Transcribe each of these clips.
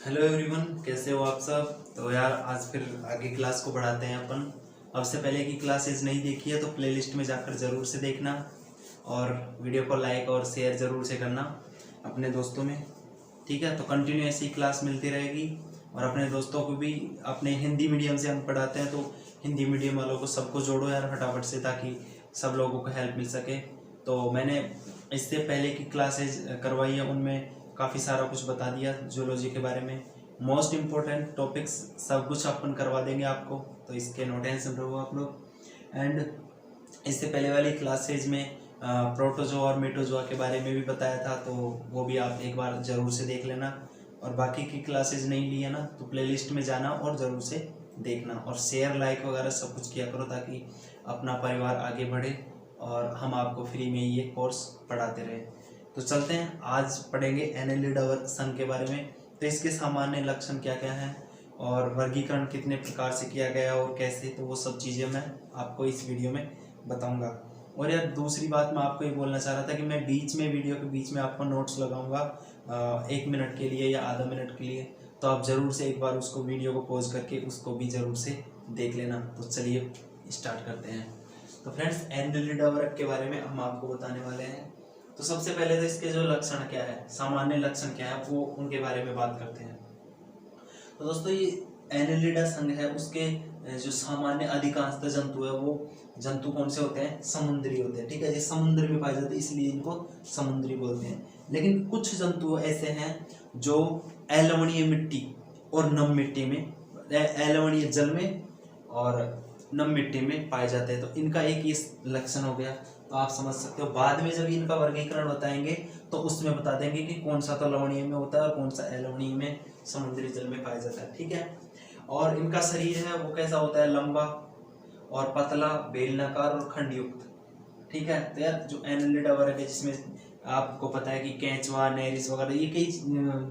Hello everyone, कैसे हो आप सब। तो यार आज फिर आगे क्लास को बढ़ाते हैं अपन। अब से पहले की क्लासेस नहीं देखी है तो प्लेलिस्ट में जाकर ज़रूर से देखना और वीडियो को लाइक और शेयर ज़रूर से करना अपने दोस्तों में। ठीक है, तो कंटिन्यू ऐसी क्लास मिलती रहेगी और अपने दोस्तों को भी, अपने हिंदी मीडियम से हम पढ़ाते हैं तो हिंदी मीडियम वालों को सबको जोड़ो यार फटाफट से, ताकि सब लोगों को हेल्प मिल सके। तो मैंने इससे पहले की क्लासेज करवाई है, उनमें काफ़ी सारा कुछ बता दिया जूलॉजी के बारे में। मोस्ट इम्पोर्टेंट टॉपिक्स सब कुछ अपन करवा देंगे आपको, तो इसके नो टेंशन रहो आप लोग। एंड इससे पहले वाली क्लासेज में प्रोटोजोआ और मेटोजोआ के बारे में भी बताया था, तो वो भी आप एक बार ज़रूर से देख लेना। और बाकी की क्लासेज नहीं ली है ना, तो प्लेलिस्ट में जाना और ज़रूर से देखना और शेयर लाइक वगैरह सब कुछ किया करो, ताकि अपना परिवार आगे बढ़े और हम आपको फ्री में ये कोर्स पढ़ाते रहे। तो चलते हैं, आज पढ़ेंगे एनेलिडा संघ के बारे में। तो इसके सामान्य लक्षण क्या क्या हैं और वर्गीकरण कितने प्रकार से किया गया और कैसे, तो वो सब चीज़ें मैं आपको इस वीडियो में बताऊंगा। और यार दूसरी बात मैं आपको ये बोलना चाह रहा था कि मैं बीच में वीडियो के बीच में आपको नोट्स लगाऊंगा 1 मिनट के लिए या आधा मिनट के लिए, तो आप ज़रूर से एक बार उसको वीडियो को पॉज करके उसको भी ज़रूर से देख लेना। तो चलिए स्टार्ट करते हैं। तो फ्रेंड्स, एनेलिडा वर्ग के बारे में हम आपको बताने वाले हैं। तो सबसे पहले तो इसके जो लक्षण क्या है, सामान्य लक्षण क्या है, वो उनके बारे में बात करते हैं। तो दोस्तों, ये एनेलिडा संघ है, उसके जो सामान्य अधिकांशतः जंतु है, वो जंतु कौन से होते हैं, समुद्री होते हैं। ठीक है, ये समुद्र में पाए जाते हैं, इसलिए इनको समुद्री बोलते हैं। लेकिन कुछ जंतु ऐसे हैं जो अलवणीय मिट्टी और नम मिट्टी में, अलवणीय जल में और नम मिट्टी में पाए जाते हैं। तो इनका एक इस लक्षण हो गया, तो आप समझ सकते हो। बाद में जब इनका वर्गीकरण बताएंगे तो उसमें बता देंगे कि कौन सा तो लवणीय में होता है और कौन सा अलवणीय में, समुद्री जल में पाया जाता है। ठीक है, और इनका शरीर है वो कैसा होता है, लंबा और पतला, बेलनाकार और खंडयुक्त। ठीक है, तो यार जो एनेलिडा वर्ग है, जिसमें आपको पता है कि केंचुआ, नेरिस वगैरह ये कई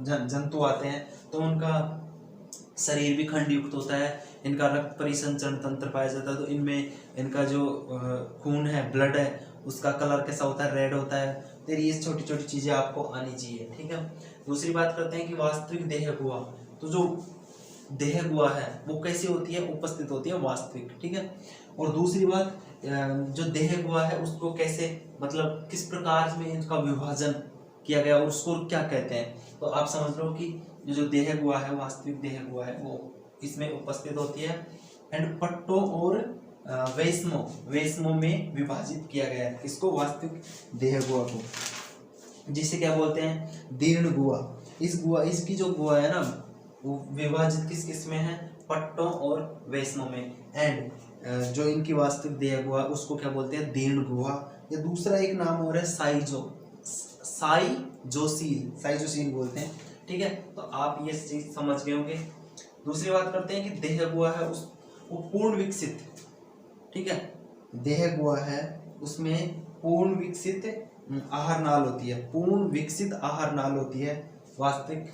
जंतु आते हैं, तो उनका शरीर भी खंडयुक्त होता है। इनका रक्त परिसंचरण तंत्र पाया जाता है, तो इनमें इनका जो खून है, ब्लड है, उसका कलर कैसा होता है, रेड होता है। तो ये छोटी छोटी चीजें आपको आनी चाहिए। ठीक है, दूसरी बात करते हैं कि वास्तविक देह गुहा। तो जो देह गुहा है वो कैसी होती है, उपस्थित होती है वास्तविक। ठीक है, और दूसरी बात, जो देह गुहा है उसको कैसे, मतलब किस प्रकार में इसका विभाजन किया गया और उसको क्या कहते हैं। तो आप समझ लो कि जो देह गुहा है, वास्तविक देह गुहा है, वो इसमें उपस्थित होती है। एंड पट्टों और वेस्मों में विभाजित किया गया है इसको, वास्तविक देह गुहा को, जिसे क्या बोलते हैं, दीर्ण गुहा। इसकी जो गुहा है ना, वो विभाजित किस किस में है, पट्टों और वेस्मों में। एंड जो इनकी वास्तविक देह गुहा उसको क्या बोलते हैं, दीर्ण गुहा। या दूसरा एक नाम और है साइजोसील बोलते हैं। ठीक है, तो आप ये चीज समझ गए होंगे। दूसरी बात करते हैं कि देह गुहा है वो पूर्ण विकसित। ठीक है, देह गुहा है उसमें पूर्ण विकसित आहार नाल होती है, पूर्ण विकसित आहार नाल होती है। वास्तविक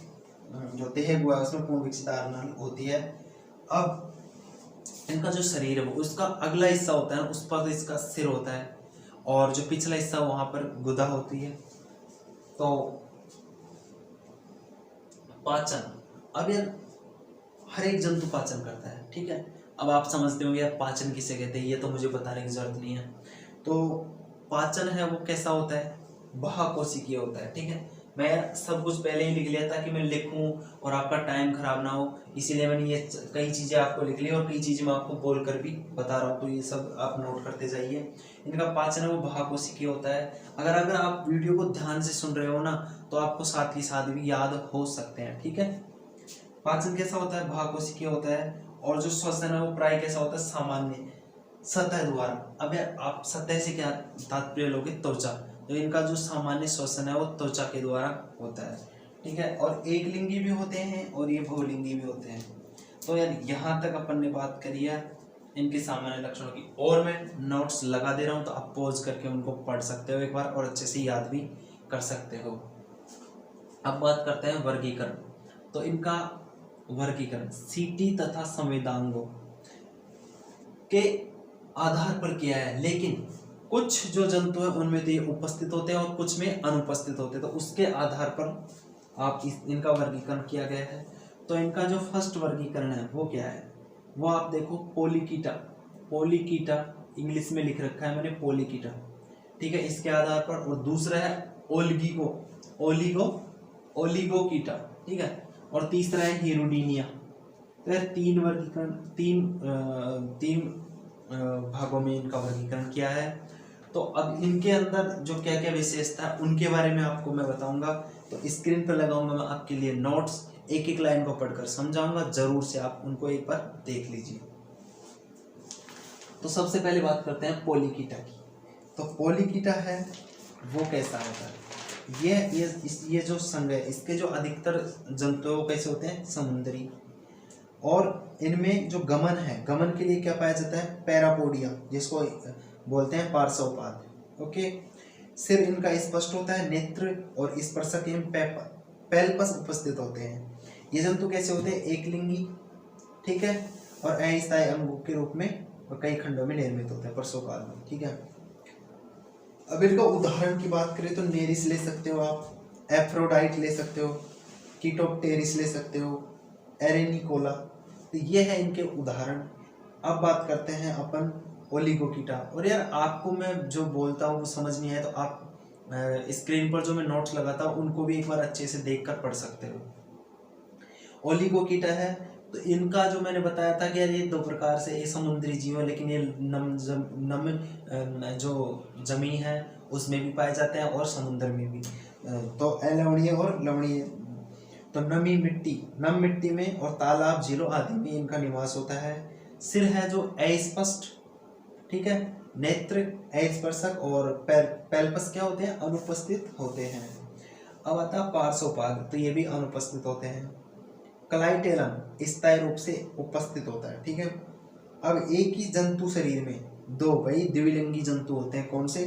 जो देह गुहा है उसमें पूर्ण विकसित आहार नाल होती है। अब इनका जो शरीर है वो, उसका अगला हिस्सा होता है, उस पर इसका सिर होता है, और जो पिछला हिस्सा वहां पर गुदा होती है। तो पाचन, अब यार हर एक जंतु पाचन करता है। ठीक है, अब आप समझते होंगे यार पाचन किसे कहते हैं, ये तो मुझे बताने की जरूरत नहीं है। तो पाचन है वो कैसा होता है, बहुकोशिकीय होता है। ठीक है, मैं सब कुछ पहले ही लिख लिया था कि मैं लिखूं और आपका टाइम खराब ना हो, इसीलिए मैंने ये कई चीजें आपको लिख ली और कई चीजें मैं आपको बोल कर भी बता रहा हूँ, तो ये सब आप नोट करते जाइए। इनका पाचन है वो बहुकोशिकीय होता है। अगर आप वीडियो को ध्यान से सुन रहे हो ना, तो आपको साथ ही साथ भी याद हो सकते हैं। ठीक है, पाचन कैसा होता है, बहुकोशिकीय होता है। और जो श्वसन है वो प्राय कैसा होता है, सामान्य सतह द्वारा। अब यार आप सतह से क्या तात्पर्य लोगे, त्वचा। तो इनका जो सामान्य श्वसन है वो त्वचा के द्वारा होता है। ठीक है, और एक लिंगी भी होते हैं और ये बहुलिंगी भी होते हैं। तो यार यहाँ तक अपन ने बात करी है इनके सामान्य लक्षणों की, और मैं नोट्स लगा दे रहा हूँ, तो आप पॉज करके उनको पढ़ सकते हो एक बार और अच्छे से याद भी कर सकते हो। अब बात करते हैं वर्गीकरण। तो इनका वर्गीकरण सीटी तथा संवेदांगों के आधार पर किया है, लेकिन कुछ जो जंतु है उनमें तो ये उपस्थित होते हैं और कुछ में अनुपस्थित होते हैं, तो उसके आधार पर आप इनका वर्गीकरण किया गया है। तो इनका जो फर्स्ट वर्गीकरण है वो क्या है, वो आप देखो पोलिकीटा, पोलिकीटा इंग्लिश में लिख रखा है मैंने पोलिकीटा, ठीक है, इसके आधार पर। और दूसरा है ओलिगो, ओलिगो ओलिगोकीटा, ठीक है, और तीसरा है हिरुडीनिया। तो यह तीन वर्गीकरण, तीन भागों में इनका वर्गीकरण किया है। तो अब इनके अंदर जो क्या क्या विशेषता है उनके बारे में आपको मैं बताऊंगा। तो स्क्रीन पर लगाऊंगा मैं आपके लिए नोट्स, एक एक लाइन को पढ़कर समझाऊंगा, जरूर से आप उनको एक बार देख लीजिए। तो सबसे पहले बात करते हैं पोलिकीटा की। तो पोलिकीटा है वो कैसा होता है, ये जो संघ है इसके जो अधिकतर जंतु कैसे होते हैं, समुद्री। और इनमें जो गमन है, गमन के लिए क्या पाया जाता है, पैरापोडिया, जिसको बोलते हैं पार्श्वपाद। ओके, सिर इनका स्पष्ट होता है, नेत्र और स्पर्शक एवं पैल्पस उपस्थित होते हैं। ये जंतु कैसे होते हैं, एक लिंगी, ठीक है, और अस्थायी अंगों के रूप में और कई खंडों में निर्मित होते हैं पार्श्वकाल में, ठीक है। अब इनका उदाहरण की बात करें तो नेरिस ले सकते हो आप, एफ्रोडाइट ले सकते हो, कीटोप्टेरिस ले सकते हो, एरेनिकोला। तो ये है इनके उदाहरण। अब बात करते हैं अपन ओलिगोकीटा। और यार आपको मैं जो बोलता हूँ वो समझ नहीं आया तो आप स्क्रीन पर जो मैं नोट्स लगाता हूँ उनको भी एक बार अच्छे से देखकर पढ़ सकते हो। ओलिगोकीटा है तो इनका जो मैंने बताया था कि यार ये दो प्रकार से, ये समुद्री जीव है लेकिन ये नम जो जमीन है उसमें भी पाए जाते हैं और समुद्र में भी। तो अलवणीय और लवणीय। तो नमी मिट्टी, नम मिट्टी में और तालाब, झीलों आदि में इनका निवास होता है। सिर है जो अस्पष्ट, ठीक है, नेत्र अस्पर्शक और पैल्पस क्या होते हैं, अनुपस्थित होते हैं। अब आता है पार्श्वपाद, तो ये भी अनुपस्थित होते हैं। क्लाइटेलम स्थायी रूप से उपस्थित होता है, ठीक है। अब एक ही जंतु शरीर में दो भाई द्विलिंगी जंतु होते हैं, कौन से,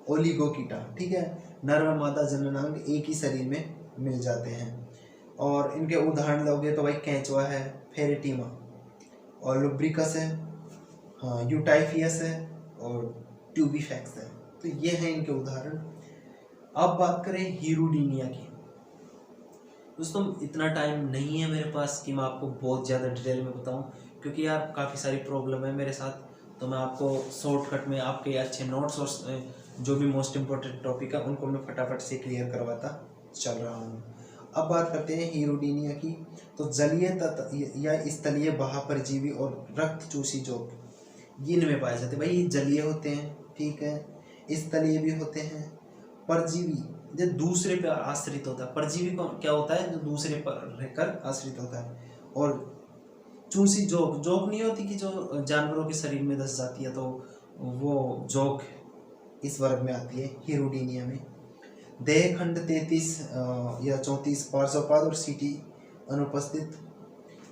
ओलिगोकीटा, ठीक है, नर व मादा जननांग एक ही शरीर में मिल जाते हैं। और इनके उदाहरण लोगे तो भाई केंचुआ है, फेरेटिमा, और लुब्रिकस है, हाँ, यूटाइफियस है, और ट्यूबिफैक्स है। तो ये हैं इनके उदाहरण। अब बात करें हिरुडीनिया की। दोस्तों इतना टाइम नहीं है मेरे पास कि मैं आपको बहुत ज़्यादा डिटेल में बताऊं, क्योंकि यार काफ़ी सारी प्रॉब्लम है मेरे साथ। तो मैं आपको शॉर्टकट में आपके अच्छे नोट्स और जो भी मोस्ट इम्पोर्टेंट टॉपिक है उनको मैं फटाफट से क्लियर करवाता चल रहा हूँ। अब बात करते हैं हिरुडीनिया की। तो जलीय या स्थलीय बहापरजीवी और रक्त चूसी जोक इनमें पाए जाते हैं। भाई ये जलीय होते हैं, ठीक है, स्थलीय भी होते हैं, परजीवी जो दूसरे पर आश्रित होता है। परजीवी को क्या होता है, जो दूसरे पर रहकर आश्रित होता है। और चूसी जोक, जोक नहीं होती कि जो जानवरों के शरीर में धस जाती है, तो वो जोक इस वर्ग में आती है हिरुडीनिया में। देह खंड 33 या 34 पार्श्वपाद और सीटी अनुपस्थित।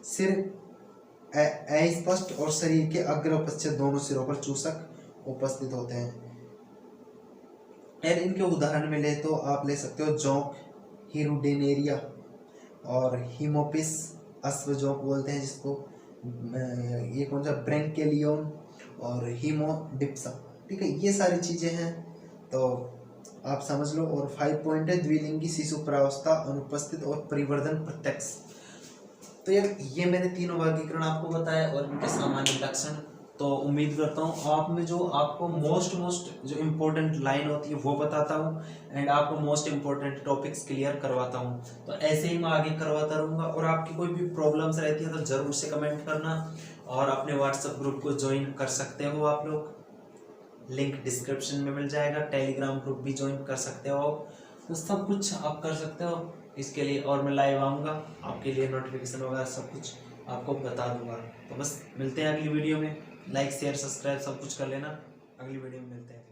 सिर अस्पष्ट और शरीर के अग्र और पश्चात दोनों सिरों पर चूसक उपस्थित होते हैं। और इनके उदाहरण में ले तो आप ले सकते हो जोंक, हिरुडेनेरिया, और हीमोपिस, अश्व जोंक बोलते हैं जिसको, ये कौन सा, ब्रैंकेलियन, और हीमोडिप्सा, ठीक है, ये सारी चीज़ें हैं तो आप समझ लो। और 5 पॉइंट है, द्विलिंगी शिशु प्रावस्था अनुपस्थित और परिवर्धन प्रत्यक्ष। तो यार ये मैंने तीनों वर्गीकरण आपको बताया और इनके सामान्य लक्षण। तो उम्मीद करता हूँ आप में जो आपको मोस्ट जो इम्पोर्टेंट लाइन होती है वो बताता हूँ, एंड आपको मोस्ट इम्पोर्टेंट टॉपिक्स क्लियर करवाता हूँ। तो ऐसे ही मैं आगे करवाता रहूँगा। और आपकी कोई भी प्रॉब्लम्स रहती है तो ज़रूर से कमेंट करना, और अपने व्हाट्सएप ग्रुप को ज्वाइन कर सकते हो आप लोग, लिंक डिस्क्रिप्शन में मिल जाएगा। टेलीग्राम ग्रुप भी ज्वाइन कर सकते हो, तो सब कुछ आप कर सकते हो इसके लिए। और मैं लाइव आऊँगा आपके लिए, नोटिफिकेशन वगैरह सब कुछ आपको बता दूंगा। तो बस मिलते हैं अगली वीडियो में। लाइक शेयर सब्सक्राइब सब कुछ कर लेना। अगली वीडियो में मिलते हैं।